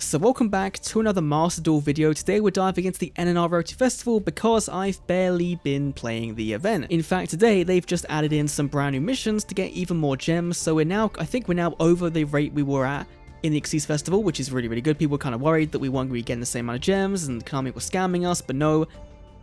So welcome back to another Master Duel video. Today we're diving into the NNR Rarity Festival because I've barely been playing the event. In fact, today they've just added in some brand new missions to get even more gems, so I think we're now over the rate we were at in the Xyz Festival, which is really good. People were kind of worried that we weren't going to be getting the same amount of gems and Konami were scamming us, but no,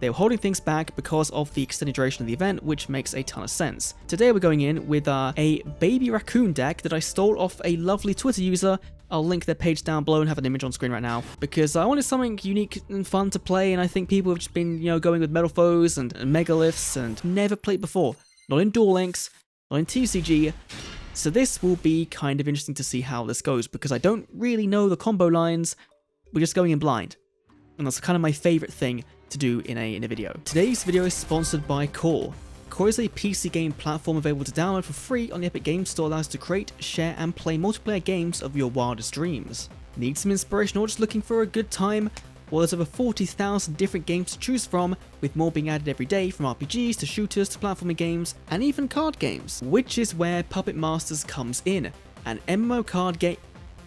they were holding things back because of the extended duration of the event, which makes a ton of sense. Today we're going in with a baby raccoon deck that I stole off a lovely Twitter user. I'll link their page down below and have an image on screen right now, because I wanted something unique and fun to play, and I think people have just been, going with Metal Foes and Megaliths and never played before. Not in Duel Links, not in TCG. So this will be kind of interesting to see how this goes, because I don't really know the combo lines. We're just going in blind. And that's kind of my favorite thing to do in a video. Today's video is sponsored by Core. Core is a PC game platform available to download for free on the Epic Games Store that allows you to create, share, and play multiplayer games of your wildest dreams. Need some inspiration or just looking for a good time? Well, there's over 40,000 different games to choose from, with more being added every day, from RPGs to shooters to platforming games, and even card games. Which is where Puppet Masters comes in, an MMO card game.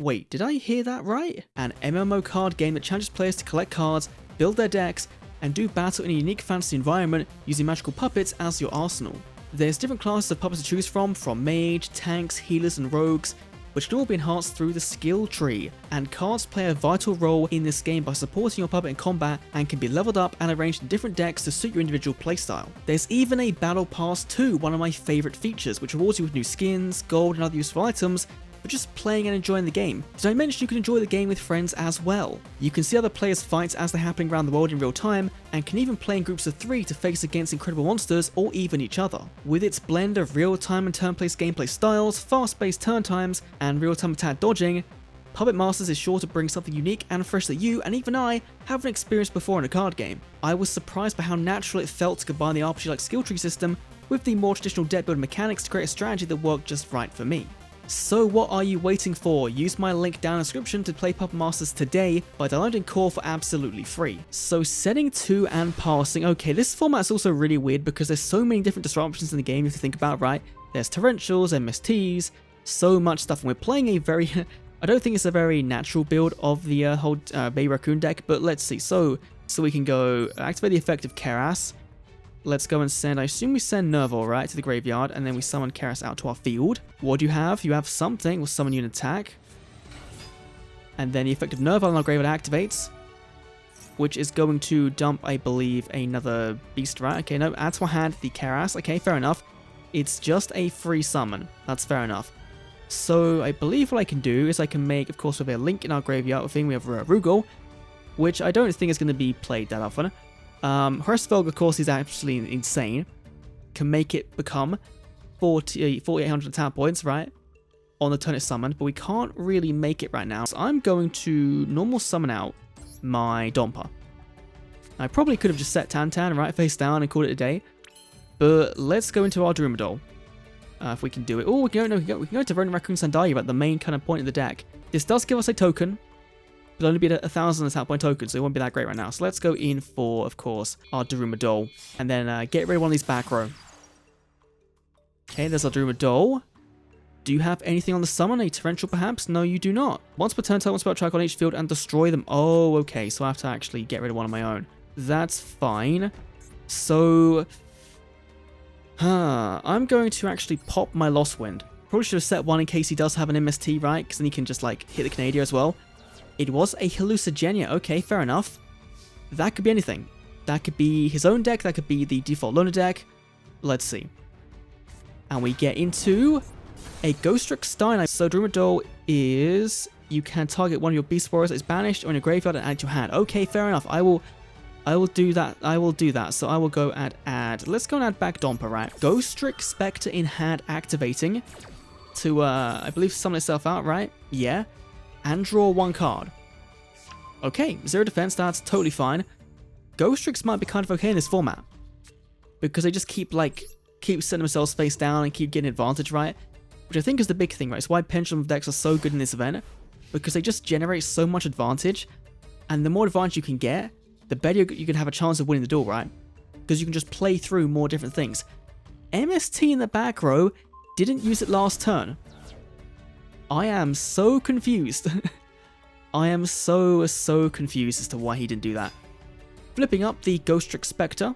Wait, did I hear that right? An MMO card game that challenges players to collect cards, build their decks, and do battle in a unique fantasy environment using magical puppets as your arsenal. There's different classes of puppets to choose from mage, tanks, healers, and rogues, which can all be enhanced through the skill tree, and cards play a vital role in this game by supporting your puppet in combat and can be leveled up and arranged in different decks to suit your individual playstyle. There's even a battle pass too, one of my favourite features, which rewards you with new skins, gold, and other useful items for just playing and enjoying the game. Did I mention you can enjoy the game with friends as well? You can see other players' fights as they're happening around the world in real time, and can even play in groups of 3 to face against incredible monsters or even each other. With its blend of real-time and turn-based gameplay styles, fast-paced turn times, and real-time attack dodging, Puppet Masters is sure to bring something unique and fresh that you, and even I, haven't experienced before in a card game. I was surprised by how natural it felt to combine the RPG-like skill tree system with the more traditional deck building mechanics to create a strategy that worked just right for me. So what are you waiting for? Use my link down in the description to play Puppet Masters today by downloading Core for absolutely free. So setting 2 and passing. Okay, this format's also really weird because there's so many different disruptions in the game if you think about it, right? There's torrentials, MSTs, so much stuff, and we're playing a very... I don't think it's a very natural build of the whole Baby Raccoon deck, but let's see. So we can go activate the effect of Keras. Let's go and send, I assume we send Nerval, right, to the graveyard, and then we summon Keras out to our field. What do you have? You have something. We'll summon you an attack. And then the effect of Nerval on our graveyard activates, which is going to dump, I believe, another beast, right? Okay, no, add to our hand the Keras. Okay, fair enough. It's just a free summon. That's fair enough. So I believe what I can do is I can make, of course, with a link in our graveyard thing, we have Rugal, which I don't think is going to be played that often. Hurstvelg, of course, is absolutely insane. Can make it become 4,800 attack points, right? On the turn it's summoned, but we can't really make it right now. So I'm going to normal summon out my Dompa. I probably could have just set Tantan right face down and called it a day, but let's go into our Drumadol. If we can do it. Oh, we can go to Ronin Raccoon Sandalia at the main kind of point of the deck. This does give us a token. It'll only be 1,000 attack point tokens, so it won't be that great right now. So let's go in for, of course, our Drumadol, and then get rid of one of these back row. Okay, there's our Drumadol. Do you have anything on the summon? A Torrential, perhaps? No, you do not. Once per turn, type one spell track on each field and destroy them. Oh, okay, so I have to actually get rid of one of my own. That's fine. So, I'm going to actually pop my Lost Wind. Probably should have set one in case he does have an MST, right? Because then he can just, like, hit the Canadian as well. It was a Hallucigenia. Okay, fair enough. That could be anything. That could be his own deck. That could be the default loner deck. Let's see. And we get into a Ghostrick Stein. So Drumadol is... You can target one of your Beast Warriors that is banished or in your graveyard and add to your hand. Okay, fair enough. I will do that. I will do that. So I will go and add... Let's go and add back Dompa, right? Ghostrick Spectre in hand activating to, I believe, summon itself out, right? Yeah. And draw one card. Okay, 0 defense, that's totally fine. Ghostricks might be kind of okay in this format, because they just keep setting themselves face down and keep getting advantage, right? Which I think is the big thing, right? It's why Pendulum decks are so good in this event, because they just generate so much advantage, and the more advantage you can get, the better you can have a chance of winning the duel, right? Because you can just play through more different things. MST in the back row didn't use it last turn. I am so confused. I am so confused as to why he didn't do that. Flipping up the Ghostrick Spectre.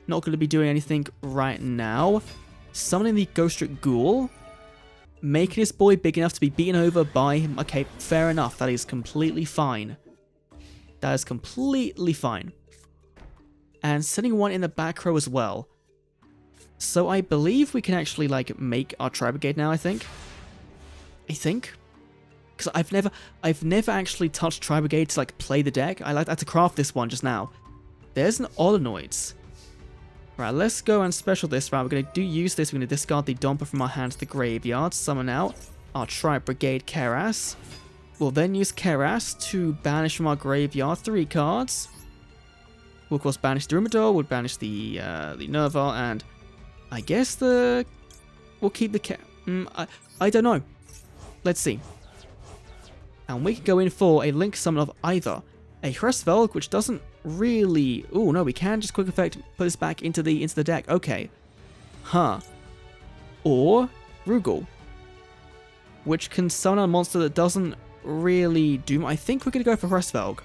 Not going to be doing anything right now. Summoning the Ghostrick Ghoul. Making this boy big enough to be beaten over by him. Okay, fair enough. That is completely fine. That is completely fine. And setting one in the back row as well. So I believe we can actually, like, make our Tri-Brigade now, I think. Because I've never actually touched Tri-Brigade to, like, play the deck. I had to craft this one just now. There's an Olenoids. Right, let's go and special this. Right, we're going to use this. We're going to discard the Domper from our hand to the graveyard. Summon out our Tri-Brigade Keras. We'll then use Keras to banish from our graveyard 3 cards. We'll, of course, banish the Rumador. We'll banish the Nerval. And I guess we'll keep the I don't know. Let's see. And we can go in for a Link Summon of either a Hresvelg, which doesn't really... Oh, no, we can just quick effect put this back into the deck. Okay. Huh. Or Rugal, which can summon a monster that doesn't really do... I think we're going to go for Hresvelg.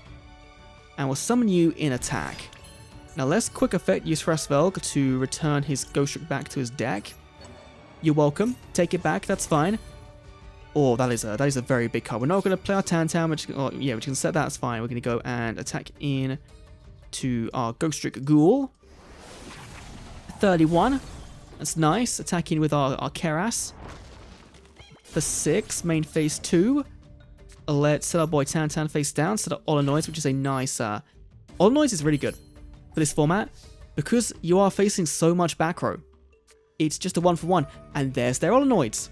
And we'll summon you in attack. Now let's quick effect use Hresvelg to return his Ghostrick back to his deck. You're welcome. Take it back, that's fine. Oh, that is a very big card. We're not going to play our Tantan, we're just going to set that, that's fine. We're going to go and attack in to our Ghostrick Ghoul. 31. That's nice. Attacking with our Keras. For 6, main phase 2. Let's set our boy Tantan face down. Set up Olenoids, which is a nice... Olenoids is really good for this format because you are facing so much back row. It's just a 1-for-1. And there's their Olenoids.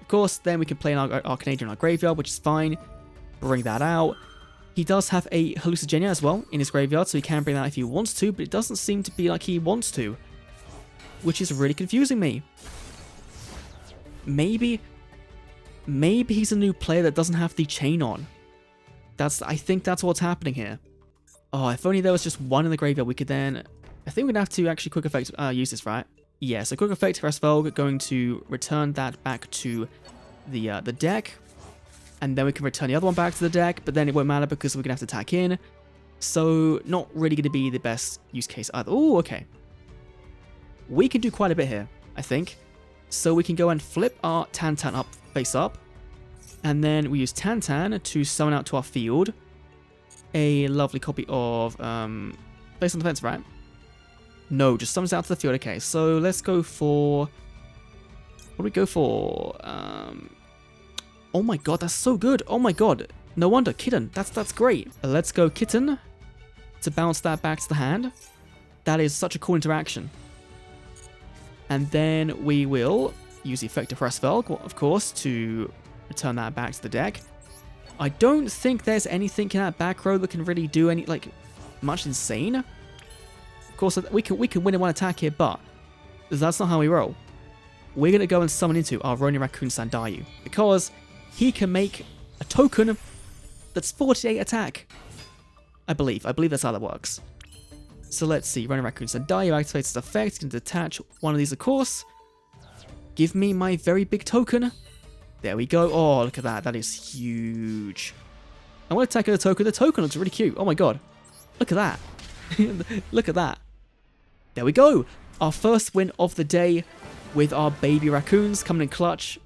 Of course, then we can play our Canadian in our graveyard, which is fine. Bring that out. He does have a Hallucigenia as well in his graveyard, so he can bring that if he wants to, but it doesn't seem to be like he wants to, which is really confusing me. Maybe he's a new player that doesn't have the chain on. I think that's what's happening here. Oh, if only there was just one in the graveyard, we could then... I think we're going to have to actually quick effect use this, right? Yeah, so quick effect Hresvelg, going to return that back to the deck. And then we can return the other one back to the deck, but then it won't matter because we're going to have to attack in. So, not really going to be the best use case either. Oh, okay. We can do quite a bit here, I think. So we can go and flip our Tantan up, face up. And then we use Tantan to summon out to our field a lovely copy of Place on Defense, right? No, just summons out to the field. Okay, so let's go for... What do we go for? Oh my god, that's so good. Oh my god. No wonder. Kitten. That's great. Let's go Kitten to bounce that back to the hand. That is such a cool interaction. And then we will use the effect of Hresvelg, of course, to return that back to the deck. I don't think there's anything in that back row that can really do any, like, much insane. Of course, we can win in one attack here, but that's not how we roll. We're going to go and summon into our Ronin Raccoon Sandayu, because he can make a token that's 48 attack. I believe that's how that works. So let's see, Ronin Raccoon Sandayu activates its effect, can detach one of these, of course. Give me my very big token. There we go. Oh, look at that. That is huge. I want to attack the token. The token looks really cute. Oh my god. Look at that. Look at that. There we go. Our first win of the day with our baby raccoons coming in clutch.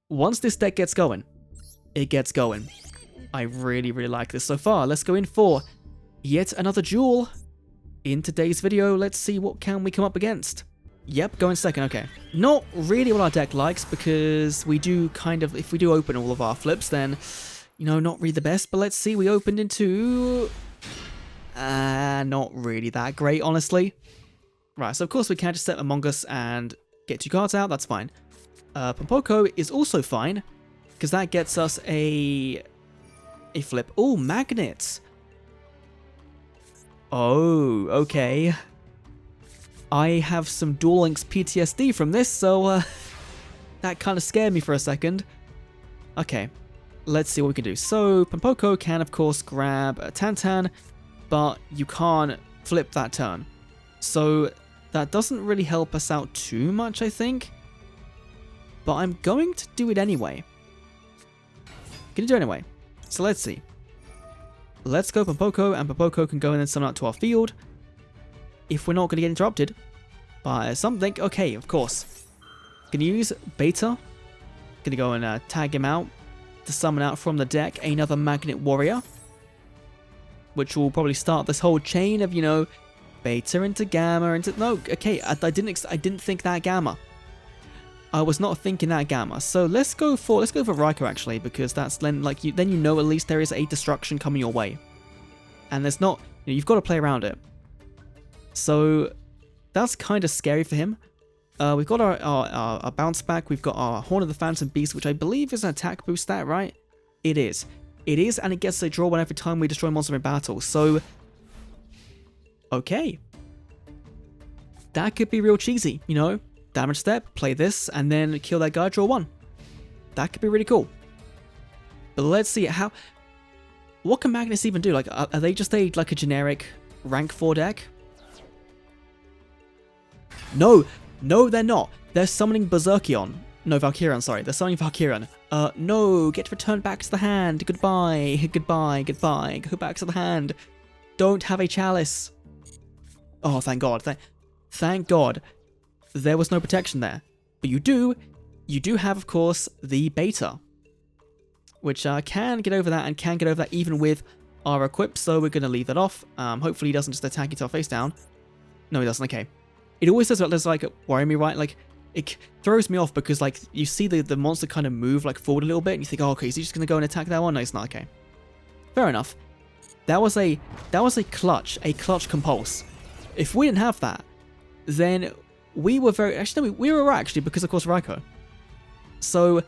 Once this deck gets going, it gets going. I really, really like this so far. Let's go in for yet another duel. In today's video, let's see what can we come up against. Yep, going second, okay. Not really what our deck likes, because we do kind of, if we do open all of our flips, then, you know, not really the best, but let's see, we opened into... not really that great, honestly. Right, so of course we can just set Among Us and get 2 cards out, that's fine. Pompoko is also fine, because that gets us a flip. Oh, magnets! Oh, okay. I have some Duel Links PTSD from this, so that kind of scared me for a second. Okay, let's see what we can do. So, Pompoko can, of course, grab a Tantan, but you can't flip that turn. So, that doesn't really help us out too much, I think. But I'm going to do it anyway. Can you do it anyway? So let's see. Let's go Pompoko, and Pompoko can go and then summon out to our field. If we're not going to get interrupted by something, okay, of course. Gonna use Beta. Gonna go and tag him out to summon out from the deck another Magnet Warrior, which will probably start this whole chain of, you know, Beta into Gamma into... No, okay, I didn't think that Gamma. I was not thinking that Gamma. So let's go for Raikou actually, because that's then you know at least there is a destruction coming your way, and there's not, you know, you've got to play around it. So that's kind of scary for him. We've got our bounce back. We've got our Horn of the Phantom Beast, which I believe is an attack boost stat, right? It is. It is, and it gets a draw one every time we destroy a monster in battle. So, okay. That could be real cheesy, you know? Damage step, play this, and then kill that guy, draw 1. That could be really cool. But let's see how... What can Magnets even do? Like, are they just a generic rank 4 deck? No, they're not. They're summoning Berserkion. No, Valkyrion, sorry. They're summoning Valkyrion. No, get returned back to the hand. Goodbye. Go back to the hand. Don't have a chalice. Oh, thank God. Thank God. There was no protection there. But you do have, of course, the Beta, which can get over that, and can get over that even with our equip, so we're going to leave that off. Hopefully he doesn't just attack it our face down. No, he doesn't, okay. It always does, like, worry me, right? Like, it throws me off because, like, you see the monster kind of move, like, forward a little bit, and you think, oh, okay, is he just going to go and attack that one? No, it's not, okay. Fair enough. That was a clutch compulse. If we didn't have that, then... We were very... Actually, no, we were right, actually, because, of course, Raikou. So,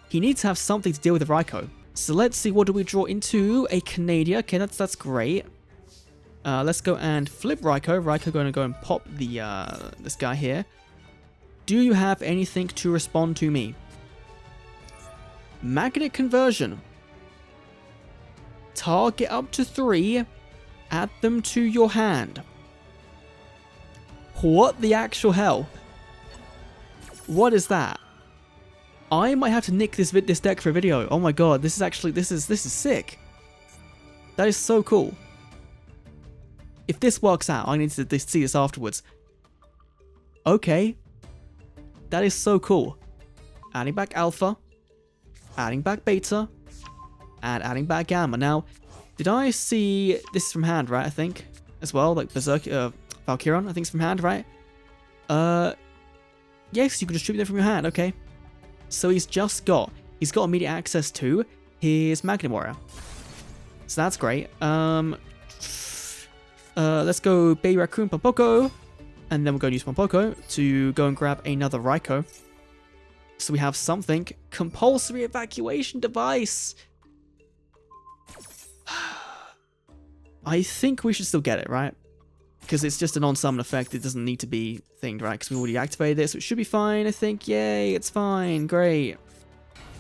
he needs to have something to deal with the Raikou. So, let's see, what do we draw into? A Canadian. Okay, that's great. Let's go and flip Raikou. Raikou going to go and pop the this guy here. Do you have anything to respond to me? Magnet Conversion. Target up to 3. Add them to your hand. What the actual hell? What is that? I might have to nick this deck for a video. Oh my god, this is sick. That is so cool. If this works out, I need to see this afterwards. Okay. That is so cool. Adding back Alpha, adding back Beta, and adding back Gamma. Now, did I see this is from hand, right? I think as well, like Berserk. Valkyrion, I think it's from hand, right? Yes, you can distribute them from your hand, okay. So he's got immediate access to his Magnet Warrior. So that's great. Let's go Baby Raccoon Pompoko, and then we'll go and use Pompoko to go and grab another Raikou. So we have something. Compulsory evacuation device. I think we should still get it, right? Because it's just a non-summon effect, it doesn't need to be thinged, right? Because we already activated it, so it should be fine, I think. Yay, it's fine, great.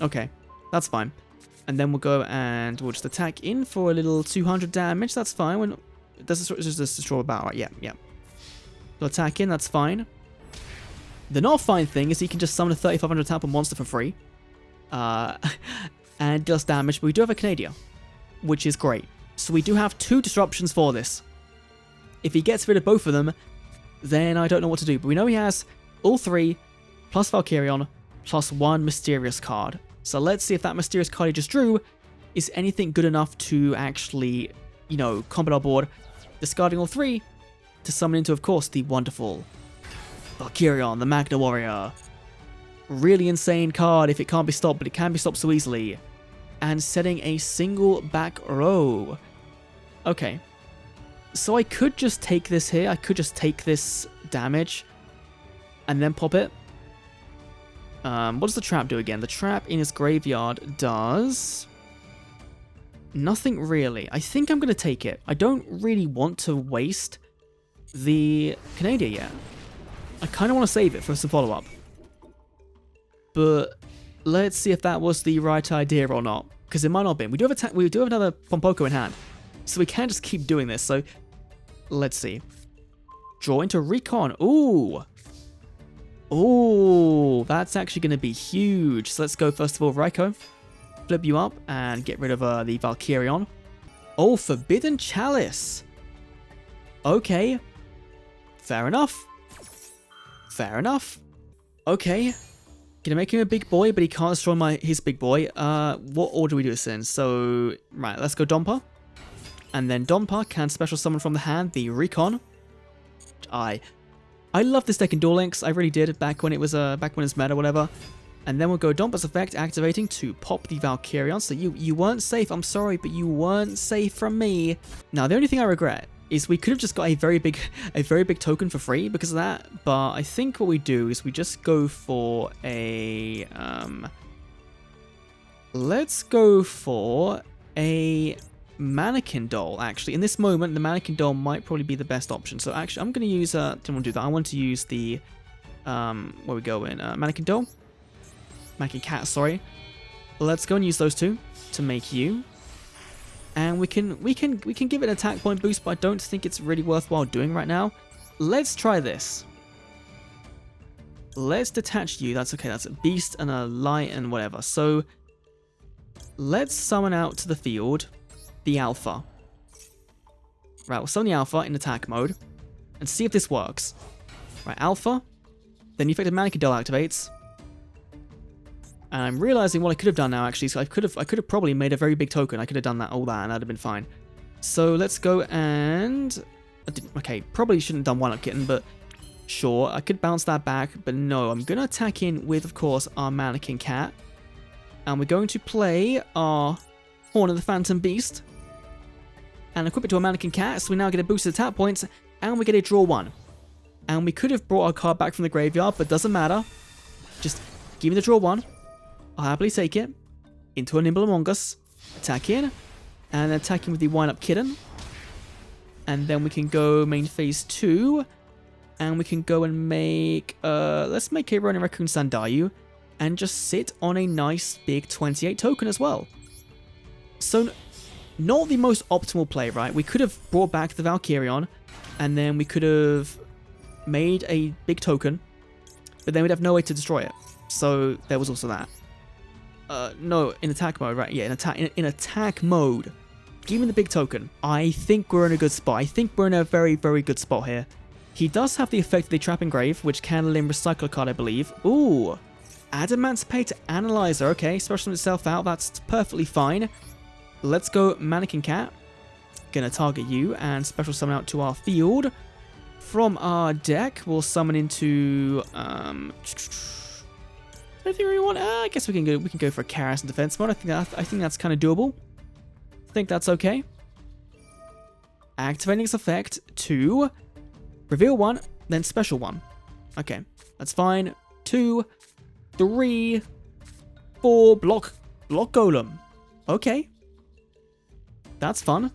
Okay, that's fine. And then we'll go and we'll just attack in for a little 200 damage, that's fine. Does just destroy a battle, right? Yeah. So attack in, that's fine. The not fine thing is he can just summon a 3500 tap monster for free. And does damage, but we do have a Canadian, which is great. So we do have 2 disruptions for this. If he gets rid of both of them, then I don't know what to do. But we know he has all 3, plus Valkyrion, plus 1 mysterious card. So let's see if that mysterious card he just drew is anything good enough to actually, you know, combat our board. Discarding all 3 to summon into, of course, the wonderful Valkyrion, the Magna Warrior. Really insane card if it can't be stopped, but it can be stopped so easily. And setting a single back row. Okay. So I could just take this here. I could just take this damage and then pop it. What does the trap do again? The trap in his graveyard does nothing really. I think I'm going to take it. I don't really want to waste the Canadian yet. I kind of want to save it for some follow-up. But let's see if that was the right idea or not. Because it might not have been. We do have another Pompoko in hand. So we can just keep doing this. So let's see. Draw into Recon. Ooh. Ooh, that's actually going to be huge. So let's go first of all, Raikou. flip you up and get rid of the Valkyrion. Oh, Forbidden Chalice. Okay. Fair enough. Fair enough. Okay. Gonna make him a big boy, but he can't destroy his big boy. What order do we do this in? So, right, let's go Dompa. And then Dompa can special summon from the hand the Recon. I love this deck in Duel Links. I really did back when it was meta or whatever. And then we'll go Dompa's effect activating to pop the Valkyrion. So you weren't safe. I'm sorry, but you weren't safe from me. Now the only thing I regret is we could have just got a very big token for free because of that. But I think what we do is we just go for a let's go for a Mannequin Doll. Actually, in this moment, the Mannequin Doll might probably be the best option. So actually, I'm going to use don't want to do that. I want to use the where we go in Mannequin Doll, Mannequin Cat. Sorry. Let's go and use those two to make you. And we can give it an attack point boost, but I don't think it's really worthwhile doing right now. Let's try this. Let's detach you. That's okay. That's a beast and a light and whatever. So let's summon out to the field the Alpha. Right, we'll summon the Alpha in attack mode and see if this works. Right, Alpha. Then the effective Mannequin Doll activates. And I'm realizing what I could have done now, actually. So I could have probably made a very big token. I could have done all that, and that'd have been fine. So let's go and... Okay, probably shouldn't have done One Up Kitten, but sure. I could bounce that back, but no. I'm going to attack in with, of course, our Mannequin Cat. And we're going to play our Horn of the Phantom Beast. And equip it to a Mannequin Cat, so we now get a boosted attack points, and we get a draw 1. And we could have brought our card back from the graveyard, but doesn't matter. Just give me the draw 1. I'll happily take it into a Nimble Among Us, attack in, and then attack in with the Wind Up Kitten. And then we can go main phase 2, and we can go and make, let's make a Ronin Raccoon Sandayu, and just sit on a nice big 28 token as well. So, not the most optimal play, right? We could have brought back the Valkyrion, and then we could have made a big token, but then we'd have no way to destroy it. So, there was also that. No, in attack mode, right? Yeah, in attack mode. Give me the big token. I think we're in a good spot. I think we're in a very, very good spot here. He does have the effect of the Trap Engrave, which can limb recycle a card, I believe. Ooh. Adamantipator Analyzer. Okay, special itself out. That's perfectly fine. Let's go Mannequin Cat. Gonna target you and special summon out to our field. From our deck, we'll summon into... anything we want? I guess we can go for a Chaos and Defense mode. I think that's kind of doable. I think that's okay. Activating its effect to reveal 1, then special 1. Okay, that's fine. 2, 3, 4, block Golem. Okay, that's fun.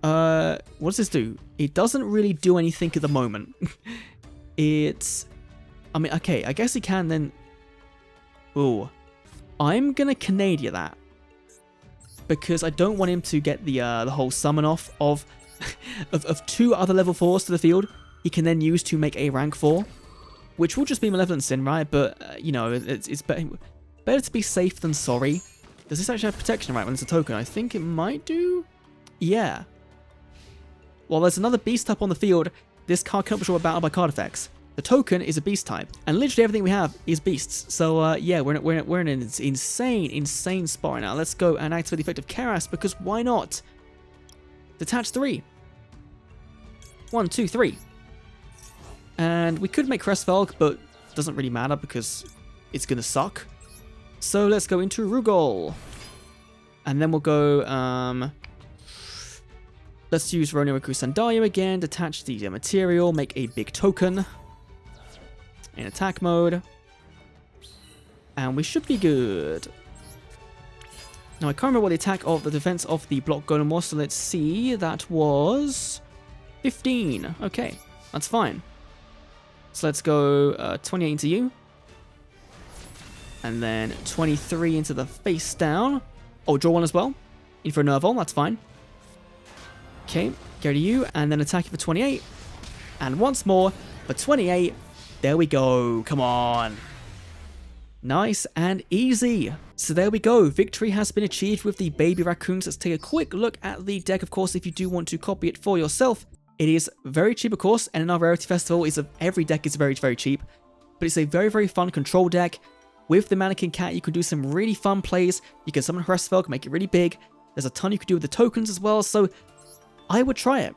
What does this do? It doesn't really do anything at the moment. I mean, okay, I guess it can then. Ooh, I'm gonna Canadia that because I don't want him to get the whole summon off of 2 other level 4s to the field. He can then use to make a rank 4, which will just be Malevolent Sin, right? But you know, it's better to be safe than sorry. Does this actually have protection, right? When it's a token, I think it might do. Yeah. Well, there's another beast type on the field. This card cannot be short battle by card effects. The token is a beast type, and literally everything we have is beasts. So yeah, we're in an insane spot right now. Let's go and activate the effect of Keras because why not? Detach 3. 1, 2, 3. And we could make Crestfelg, but it doesn't really matter because it's gonna suck. So let's go into Rugol, and then we'll go. Let's use Ronin Raccoon Sandayu again. Detach the material, make a big token. In attack mode, and we should be good. Now I can't remember what the attack of the defense of the block golem was, so let's see. That was 15. Okay, that's fine. So let's go 28 into you, and then 23 into the face down. Oh, draw 1 as well. In for a Nerval, that's fine. Okay, go to you, and then attack you for 28, and once more for 28. There we go. Come on. Nice and easy. So there we go. Victory has been achieved with the baby raccoons. Let's take a quick look at the deck, of course, if you do want to copy it for yourself. It is very cheap, of course, and in our Rarity Festival, every deck is very, very cheap. But it's a very, very fun control deck. With the Mannequin Cat, you can do some really fun plays. You can summon Hresvelg, make it really big. There's a ton you can do with the tokens as well, so I would try it.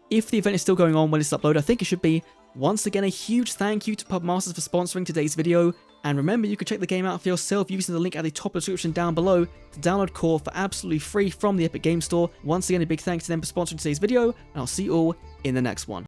If the event is still going on when it's uploaded, I think it should be. Once again, a huge thank you to Pubmasters for sponsoring today's video. And remember, you can check the game out for yourself using the link at the top of the description down below to download Core for absolutely free from the Epic Game Store. Once again, a big thanks to them for sponsoring today's video, and I'll see you all in the next one.